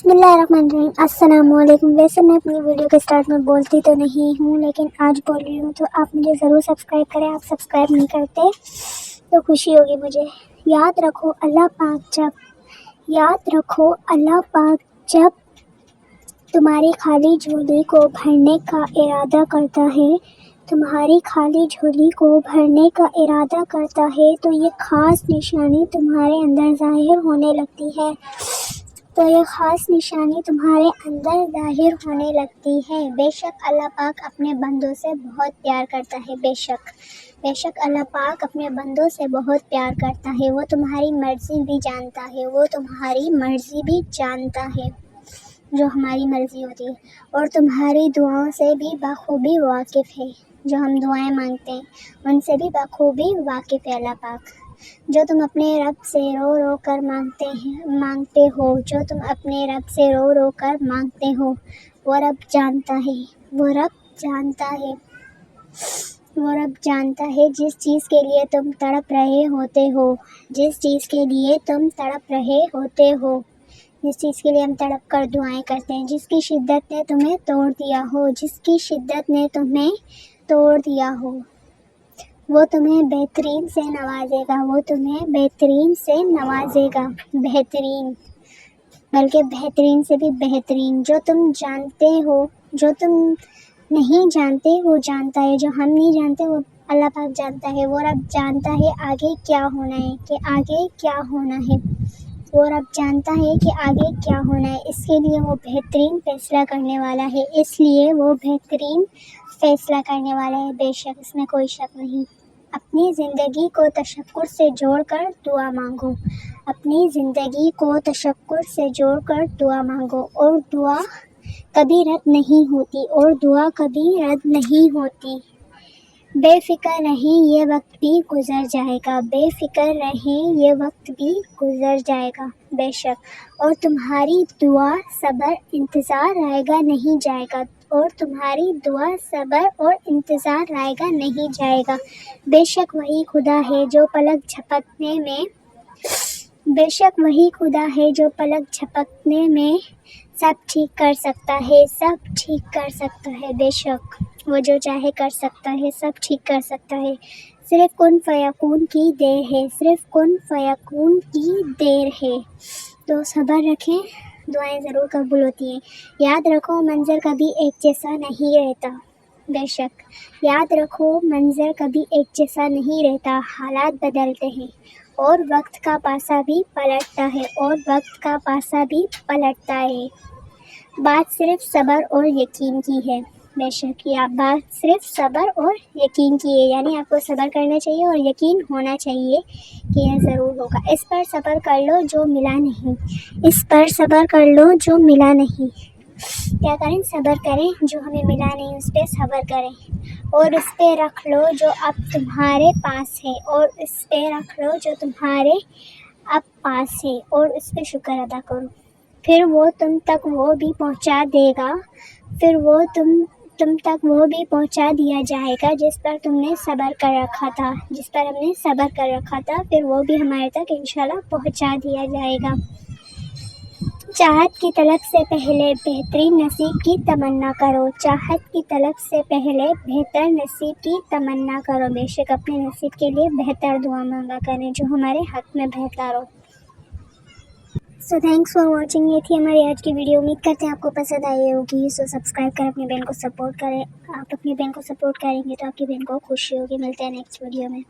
बिस्मिल्लाहिर्रहमानिर्रहीम। अस्सलामुअलैकुम। वैसे मैं अपनी वीडियो के स्टार्ट में बोलती तो नहीं हूँ, लेकिन आज बोल रही हूँ, तो आप मुझे ज़रूर सब्सक्राइब करें। आप सब्सक्राइब नहीं करते तो खुशी होगी मुझे। याद रखो अल्लाह पाक जब तुम्हारी खाली झोली को भरने का इरादा करता है, तो ये ख़ास निशानी तुम्हारे अंदर ज़ाहिर होने लगती है। बेशक अल्लाह पाक अपने बंदों से बहुत प्यार करता है। बेशक अल्लाह पाक अपने बंदों से बहुत प्यार करता है। वो तुम्हारी मर्ज़ी भी जानता है, जो हमारी मर्ज़ी होती है, और तुम्हारी दुआओं से भी बखूबी वाकिफ़ है। जो हम दुआएं मांगते हैं उनसे भी बखूबी वाकिफ़ है अल्लाह पाक। जो तुम अपने रब से रो रो कर मांगते हो, वो रब जानता है जिस चीज़ के लिए तुम तड़प रहे होते हो, जिस चीज़ के लिए हम तड़प कर दुआएं करते हैं, जिसकी शिद्दत ने तुम्हें तोड़ दिया हो, वो तुम्हें बेहतरीन से नवाजेगा, बेहतरीन से भी बेहतरीन। जो तुम नहीं जानते वो जानता है, जो हम नहीं जानते वो अल्लाह पाक जानता है। वो रब जानता है आगे क्या होना है, इसके लिए वो बेहतरीन फैसला करने वाला है। बेशक इसमें कोई शक नहीं। अपनी ज़िंदगी को तशक्कुर से जोड़कर दुआ मांगो, और दुआ कभी रद्द नहीं होती। बेफिक्र रहें, ये वक्त भी गुजर जाएगा। बेशक और तुम्हारी दुआ सब्र इंतज़ार रहेगा नहीं जाएगा। बेशक वही खुदा है जो पलक झपकने में सब ठीक कर सकता है। बेशक वो जो चाहे कर सकता है, सब ठीक कर सकता है। सिर्फ कुन फयकून की देर है। तो सब्र रखें, दुआएं ज़रूर कबूल होती हैं। याद रखो मंज़र कभी एक जैसा नहीं रहता। बेशक याद रखो मंज़र कभी एक जैसा नहीं रहता। हालात बदलते हैं और वक्त का पासा भी पलटता है। बात सिर्फ सब्र और यकीन की है। बेशक यह बात सिर्फ सब्र और यकीन की है, यानी आपको सब्र करना चाहिए और यकीन होना चाहिए कि यह ज़रूर होगा। इस पर सब्र कर लो जो मिला नहीं। क्या करें? सब्र करें। जो हमें मिला नहीं उस पर सब्र करें, और उस पे रख लो जो अब तुम्हारे पास है, और उस पे शुक्र अदा करो। फिर वो तुम तक वो भी पहुंचा दिया जाएगा जिस पर हमने सब्र कर रखा था। फिर वो भी हमारे तक इंशाल्लाह पहुंचा दिया जाएगा। चाहत की तलब से पहले बेहतर नसीब की तमन्ना करो। बेशक अपने नसीब के लिए बेहतर दुआ मांगा करें, जो हमारे हक में बेहतर हो। So thanks for watching. ये थी हमारी आज की वीडियो। उम्मीद करते हैं आपको पसंद आई होगी। सो सब्सक्राइब करें, अपनी बहन को सपोर्ट करें। आप अपनी बहन को सपोर्ट करेंगे तो आपकी बहन को खुशी होगी। मिलते हैं नेक्स्ट वीडियो में।